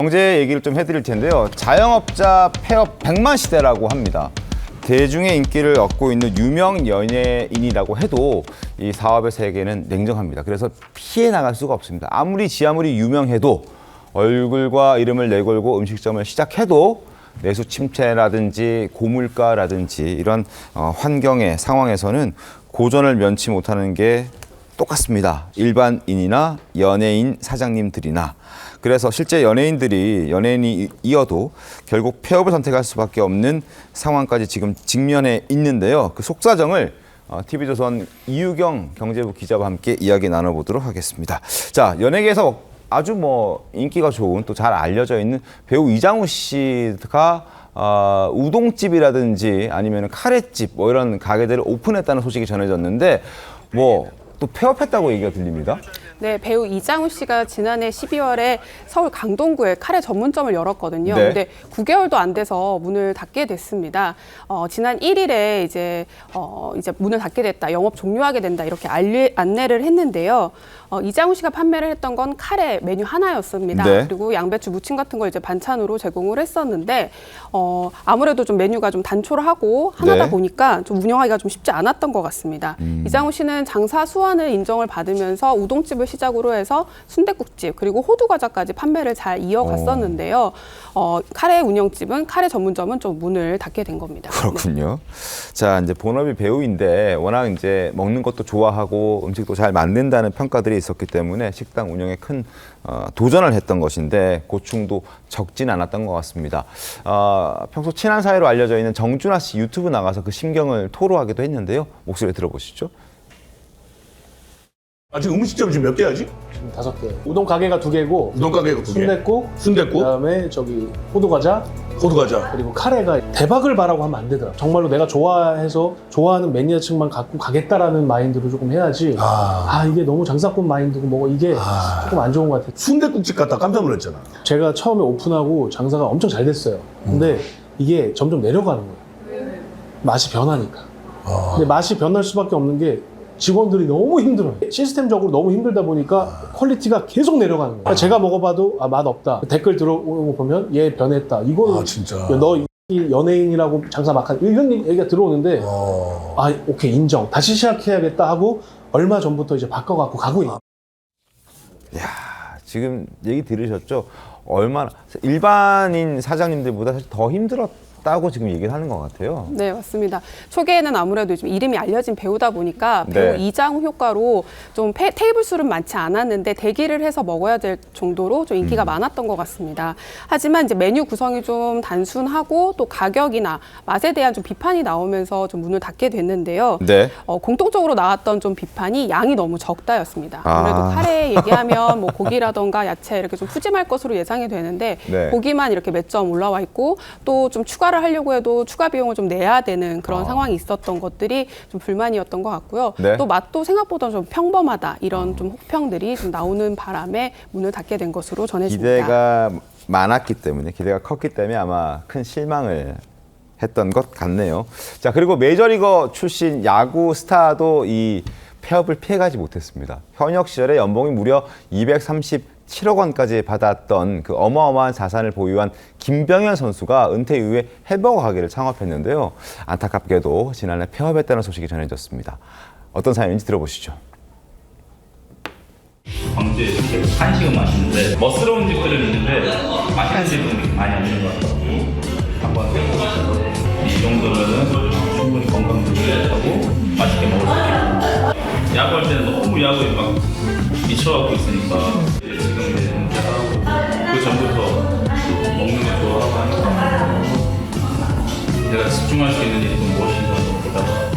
경제 얘기를 좀 해드릴 텐데요. 자영업자 폐업 100만 시대라고 합니다. 대중의 인기를 얻고 있는 유명 연예인이라고 해도 이 사업의 세계는 냉정합니다. 그래서 피해 나갈 수가 없습니다. 아무리 유명해도 얼굴과 이름을 내걸고 음식점을 시작해도 내수 침체라든지 고물가라든지 이런 환경의 상황에서는 고전을 면치 못하는 게 똑같습니다. 일반인이나 연예인 사장님들이나. 그래서 실제 연예인이어도 결국 폐업을 선택할 수밖에 없는 상황까지 지금 직면해 있는데요. 그 속사정을 TV조선 이유경 경제부 기자와 함께 이야기 나눠보도록 하겠습니다. 자, 연예계에서 아주 인기가 좋은 또 잘 알려져 있는 배우 이장우 씨가 우동집이라든지 아니면 카레집 이런 가게들을 오픈했다는 소식이 전해졌는데 또 폐업했다고 얘기가 들립니다. 네, 배우 이장우 씨가 지난해 12월에 서울 강동구에 카레 전문점을 열었거든요. 네. 근데 9개월도 안 돼서 문을 닫게 됐습니다. 지난 1일에 이제 문을 닫게 됐다, 영업 종료하게 된다 이렇게 안내를 했는데요. 이장우 씨가 판매를 했던 건 카레 메뉴 하나였습니다. 네. 그리고 양배추 무침 같은 걸 이제 반찬으로 제공을 했었는데 아무래도 좀 메뉴가 좀 단촐하고 하나다 네. 보니까 좀 운영하기가 좀 쉽지 않았던 것 같습니다. 이장우 씨는 장사 수완을 인정을 받으면서 우동집을 시작으로 해서 순댓국집 그리고 호두과자까지 판매를 잘 이어갔었는데요. 카레 운영집은 카레 전문점은 좀 문을 닫게 된 겁니다. 그렇군요. 자, 이제 본업이 배우인데 워낙 이제 먹는 것도 좋아하고 음식도 잘 만든다는 평가들이 있었기 때문에 식당 운영에 큰 도전을 했던 것인데 고충도 적진 않았던 것 같습니다. 평소 친한 사이로 알려져 있는 정준하 씨 유튜브 나가서 그 심경을 토로하기도 했는데요. 목소리 들어보시죠. 지금 음식점 지금 몇 개야지? 지금 5개. 우동 가게가 2개고, 우동 가게가 2개. 순댓국, 어? 그다음에 호두과자, 호두과자. 그리고 카레가 대박을 바라고 하면 안 되더라. 정말로 내가 좋아하는 매니아층만 갖고 가겠다라는 마인드로 조금 해야지. 이게 너무 장사꾼 마인드고 이게 조금 안 좋은 것 같아요. 순댓국집 갔다 깜짝 놀랐잖아. 제가 처음에 오픈하고 장사가 엄청 잘 됐어요. 근데 이게 점점 내려가는 거예요. 맛이 변하니까. 근데 맛이 변할 수밖에 없는 게 직원들이 너무 힘들어요. 시스템적으로 너무 힘들다 보니까 퀄리티가 계속 내려가는 거예요. 제가 먹어봐도 맛 없다. 댓글 들어오는 거 보면 얘 변했다. 이거 진짜. 너 연예인이라고 장사 막 하는 이런 얘기가 들어오는데 오케이 인정. 다시 시작해야겠다 하고 얼마 전부터 이제 바꿔갖고 가고 있어요. 야, 지금 얘기 들으셨죠? 얼마나 일반인 사장님들보다 사실 더 힘들었다고 지금 얘기를 하는 것 같아요. 네, 맞습니다. 초기에는 아무래도 좀 이름이 알려진 배우다 보니까 배우 이장우 효과로 좀 테이블 수는 많지 않았는데 대기를 해서 먹어야 될 정도로 좀 인기가 많았던 것 같습니다. 하지만 이제 메뉴 구성이 좀 단순하고 또 가격이나 맛에 대한 좀 비판이 나오면서 좀 문을 닫게 됐는데요. 네. 공통적으로 나왔던 좀 비판이 양이 너무 적다였습니다. 아무래도 카레 얘기하면 고기라던가 야채 이렇게 좀 푸짐할 것으로 예상이 되는데 네. 고기만 이렇게 몇 점 올라와 있고 또 좀 추가를 하려고 해도 추가 비용을 좀 내야 되는 그런 상황이 있었던 것들이 좀 불만이었던 것 같고요. 네. 또 맛도 생각보다 좀 평범하다 이런 좀 혹평들이 좀 나오는 바람에 문을 닫게 된 것으로 전해집니다. 기대가 많았기 때문에 기대가 컸기 때문에 아마 큰 실망을 했던 것 같네요. 자, 그리고 메이저리거 출신 야구 스타도 이 폐업을 피해가지 못했습니다. 현역 시절에 연봉이 무려 237억 원까지 받았던 그 어마어마한 자산을 보유한 김병현 선수가 은퇴 이후에 햄버거 가게를 창업했는데요. 안타깝게도 지난해 폐업했다는 소식이 전해졌습니다. 어떤 사연인지 들어보시죠. 광주에 이렇게 한식은 맛있는데 멋스러운 집들은 있는데 맛있는 집은 많이 없는 것 같아요. 한번 해보고 이 정도면은 충분히 건강도 유지하고 맛있게 먹을 수 있고 야구할 때는 너무 야구에 막 미쳐갖고 있으니까 지금 이제 은퇴하고 그 전부터 먹는 거 좋아하고 하니까 내가 집중할 수 있는 일이 무엇인가 보다가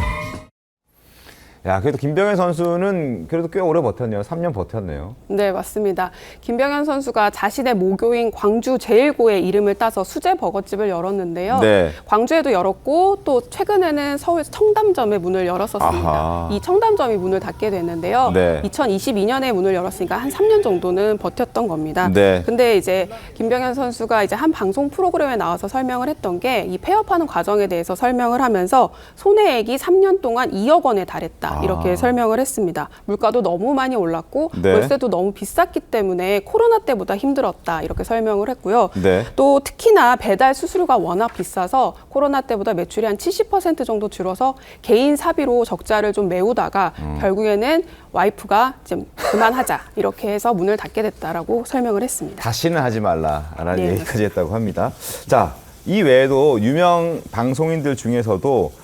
야, 그래도 김병현 선수는 그래도 꽤 오래 버텼네요. 3년 버텼네요. 네, 맞습니다. 김병현 선수가 자신의 모교인 광주 제일고의 이름을 따서 수제 버거집을 열었는데요. 네. 광주에도 열었고 또 최근에는 서울 청담점에 문을 열었었습니다. 아하. 이 청담점이 문을 닫게 됐는데요. 네. 2022년에 문을 열었으니까 한 3년 정도는 버텼던 겁니다. 네. 근데 이제 김병현 선수가 이제 한 방송 프로그램에 나와서 설명을 했던 게 이 폐업하는 과정에 대해서 설명을 하면서 손해액이 3년 동안 2억 원에 달했다. 없다 이렇게 설명을 했습니다. 물가도 너무 많이 올랐고 네. 월세도 너무 비쌌기 때문에 코로나 때보다 힘들었다 이렇게 설명을 했고요. 네. 또 특히나 배달 수수료가 워낙 비싸서 코로나 때보다 매출이 한 70% 정도 줄어서 개인 사비로 적자를 좀 메우다가 결국에는 와이프가 좀 그만하자 이렇게 해서 문을 닫게 됐다라고 설명을 했습니다. 다시는 하지 말라라는 네. 얘기까지 했다고 합니다. 자, 이 외에도 유명 방송인들 중에서도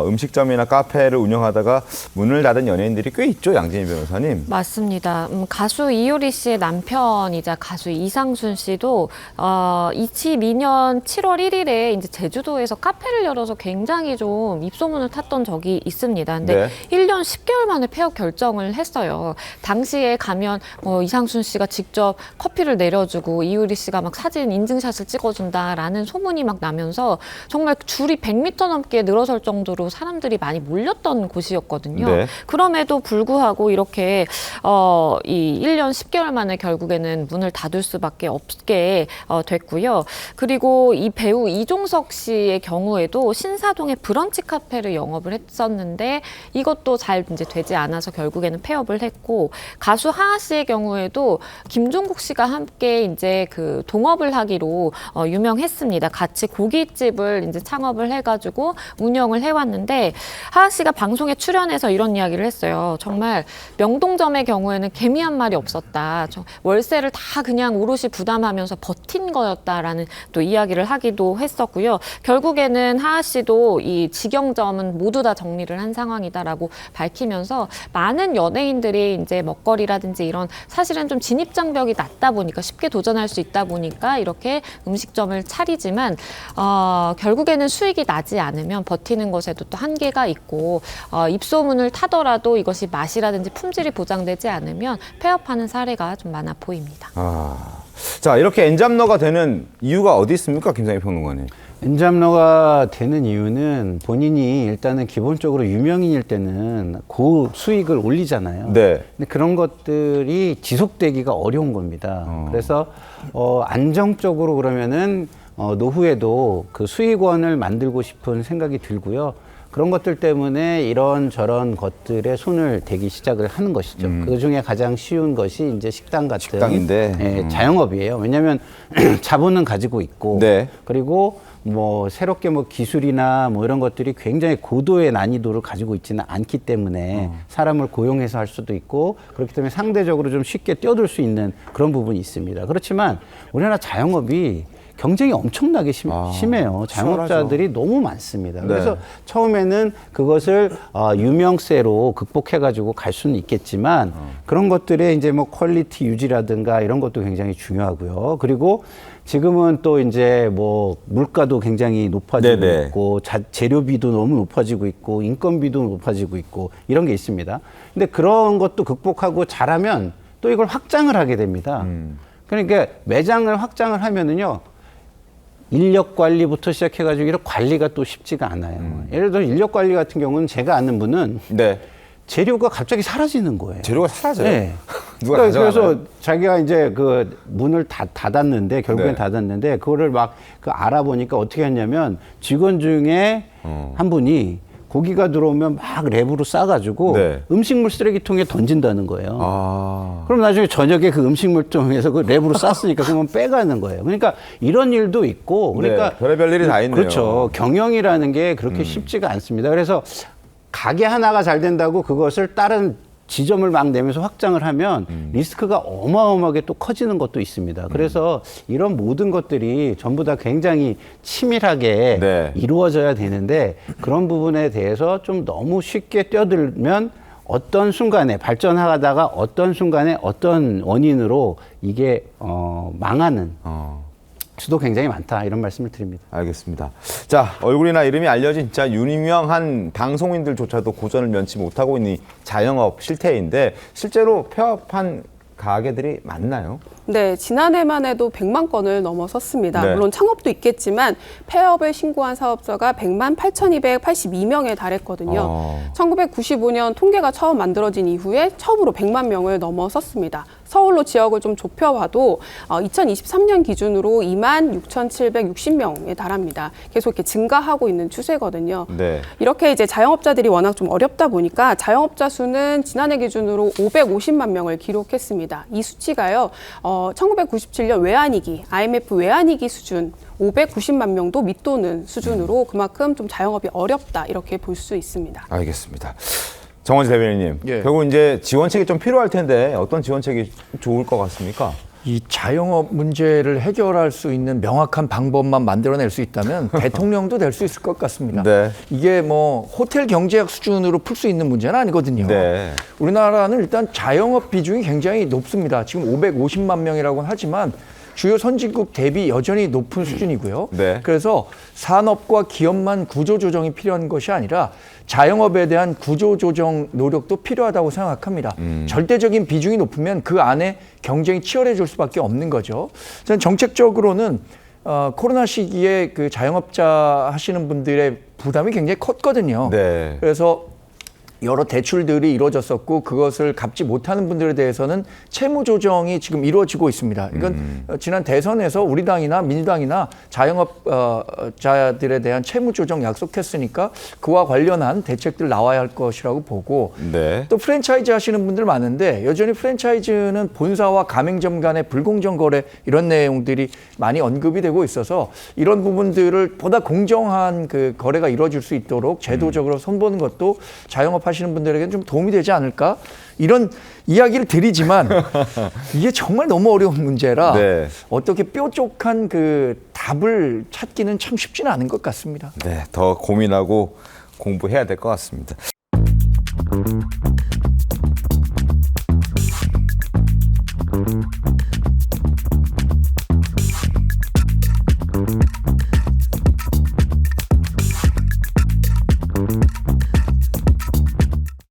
음식점이나 카페를 운영하다가 문을 닫은 연예인들이 꽤 있죠, 양진희 변호사님. 맞습니다. 가수 이효리 씨의 남편이자 가수 이상순 씨도 22년 7월 1일에 이제 제주도에서 카페를 열어서 굉장히 좀 입소문을 탔던 적이 있습니다. 근데 네. 1년 10개월 만에 폐업 결정을 했어요. 당시에 가면 이상순 씨가 직접 커피를 내려주고 이효리 씨가 막 사진 인증샷을 찍어준다라는 소문이 막 나면서 정말 줄이 100m 넘게 늘어설 정도로 사람들이 많이 몰렸던 곳이었거든요. 네. 그럼에도 불구하고 이렇게 이 1년 10개월 만에 결국에는 문을 닫을 수밖에 없게 됐고요. 그리고 이 배우 이종석 씨의 경우에도 신사동에 브런치 카페를 영업을 했었는데 이것도 잘 이제 되지 않아서 결국에는 폐업을 했고, 가수 하하 씨의 경우에도 김종국 씨가 함께 이제 그 동업을 하기로 유명했습니다. 같이 고깃집을 이제 창업을 해가지고 운영을 해왔는데, 하하 씨가 방송에 출연해서 이런 이야기를 했어요. 정말 명동점의 경우에는 개미 한 마리 없었다. 월세를 다 그냥 오롯이 부담하면서 버틴 거였다라는 또 이야기를 하기도 했었고요. 결국에는 하하 씨도 이 직영점은 모두 다 정리를 한 상황이다라고 밝히면서 많은 연예인들이 이제 먹거리라든지 이런 사실은 좀 진입장벽이 낮다 보니까 쉽게 도전할 수 있다 보니까 이렇게 음식점을 차리지만 결국에는 수익이 나지 않으면 버티는 것에도 또 한계가 있고 입소문을 타더라도 이것이 맛이라든지 품질이 보장되지 않으면 폐업하는 사례가 좀 많아 보입니다. 자, 이렇게 엔잡러가 되는 이유가 어디 있습니까, 김상희 평론가님? 엔잡러가 되는 이유는 본인이 일단은 기본적으로 유명인일 때는 고수익을 올리잖아요. 네. 근데 그런 것들이 지속되기가 어려운 겁니다. 그래서 안정적으로 그러면은 노후에도 그 수익원을 만들고 싶은 생각이 들고요. 그런 것들 때문에 이런저런 것들에 손을 대기 시작을 하는 것이죠. 그 중에 가장 쉬운 것이 이제 식당 같은 식당인데. 자영업이에요. 왜냐하면 자본은 가지고 있고, 네. 그리고 뭐 새롭게 뭐 기술이나 뭐 이런 것들이 굉장히 고도의 난이도를 가지고 있지는 않기 때문에 사람을 고용해서 할 수도 있고, 그렇기 때문에 상대적으로 좀 쉽게 뛰어들 수 있는 그런 부분이 있습니다. 그렇지만 우리나라 자영업이 경쟁이 엄청나게 심해요. 자영업자들이 너무 많습니다. 네. 그래서 처음에는 그것을 유명세로 극복해가지고 갈 수는 있겠지만 그런 것들의 이제 뭐 퀄리티 유지라든가 이런 것도 굉장히 중요하고요. 그리고 지금은 또 이제 뭐 물가도 굉장히 높아지고 네네. 있고 재료비도 너무 높아지고 있고 인건비도 높아지고 있고 이런 게 있습니다. 근데 그런 것도 극복하고 잘하면 또 이걸 확장을 하게 됩니다. 그러니까 매장을 확장을 하면은요. 인력 관리부터 시작해가지고 이런 관리가 또 쉽지가 않아요. 예를 들어 인력 관리 같은 경우는 제가 아는 분은 네. 재료가 갑자기 사라지는 거예요. 재료가 사라져요? 네. 누가 그러니까 가져가나요? 그래서 자기가 이제 그 문을 닫았는데 결국엔 네. 닫았는데 그거를 막 그 알아보니까 어떻게 했냐면 직원 중에 한 분이 고기가 들어오면 막 랩으로 싸가지고 네. 음식물 쓰레기통에 던진다는 거예요. 아. 그럼 나중에 저녁에 그 음식물통에서 그 랩으로 쌌으니까 그러면 빼가는 거예요. 그러니까 이런 일도 있고, 그러니까 네, 별의별 일이 다 있네요. 그렇죠. 경영이라는 게 그렇게 쉽지가 않습니다. 그래서 가게 하나가 잘 된다고 그것을 다른 지점을 막 내면서 확장을 하면 리스크가 어마어마하게 또 커지는 것도 있습니다. 그래서 이런 모든 것들이 전부 다 굉장히 치밀하게 네. 이루어져야 되는데 그런 부분에 대해서 좀 너무 쉽게 뛰어들면 어떤 순간에 발전하다가 어떤 순간에 어떤 원인으로 이게 망하는 수도 굉장히 많다, 이런 말씀을 드립니다. 알겠습니다. 자, 얼굴이나 이름이 알려진 진짜 유명한 방송인들조차도 고전을 면치 못하고 있는 이 자영업 실태인데 실제로 폐업한 가게들이 많나요? 네, 지난해만 해도 100만 건을 넘어섰습니다. 네. 물론 창업도 있겠지만 폐업을 신고한 사업자가 100만 8,282명에 달했거든요. 1995년 통계가 처음 만들어진 이후에 처음으로 100만 명을 넘어섰습니다. 서울로 지역을 좀 좁혀봐도 2023년 기준으로 2만 6,760명에 달합니다. 계속 이렇게 증가하고 있는 추세거든요. 네. 이렇게 이제 자영업자들이 워낙 좀 어렵다 보니까 자영업자 수는 지난해 기준으로 550만 명을 기록했습니다. 이 수치가요, 1997년 외환위기, IMF 외환위기 수준 590만 명도 밑도는 수준으로 그만큼 좀 자영업이 어렵다 이렇게 볼 수 있습니다. 알겠습니다. 정원지 대변인님, 예. 결국 이제 지원책이 좀 필요할 텐데 어떤 지원책이 좋을 것 같습니까? 이 자영업 문제를 해결할 수 있는 명확한 방법만 만들어낼 수 있다면 대통령도 될 수 있을 것 같습니다. 네. 이게 뭐 호텔 경제학 수준으로 풀 수 있는 문제는 아니거든요. 네. 우리나라는 일단 자영업 비중이 굉장히 높습니다. 지금 550만 명이라고는 하지만 주요 선진국 대비 여전히 높은 수준이고요. 네. 그래서 산업과 기업만 구조조정이 필요한 것이 아니라 자영업에 대한 구조조정 노력도 필요하다고 생각합니다. 절대적인 비중이 높으면 그 안에 경쟁이 치열해질 수밖에 없는 거죠. 저는 정책적으로는 코로나 시기에 그 자영업자 하시는 분들의 부담이 굉장히 컸거든요. 네. 그래서 여러 대출들이 이루어졌었고 그것을 갚지 못하는 분들에 대해서는 채무 조정이 지금 이루어지고 있습니다. 이건 지난 대선에서 우리 당이나 민주당이나 자영업자들에 대한 채무 조정 약속했으니까 그와 관련한 대책들 나와야 할 것이라고 보고 네. 또 프랜차이즈 하시는 분들 많은데 여전히 프랜차이즈는 본사와 가맹점 간의 불공정 거래 이런 내용들이 많이 언급이 되고 있어서 이런 부분들을 보다 공정한 그 거래가 이루어질 수 있도록 제도적으로 손보는 것도 자영업 하시는 분들에게는 좀 도움이 되지 않을까? 이런 이야기를 드리지만 이게 정말 너무 어려운 문제라 네. 어떻게 뾰족한 그 답을 찾기는 참 쉽지는 않은 것 같습니다. 네, 더 고민하고 공부해야 될 것 같습니다.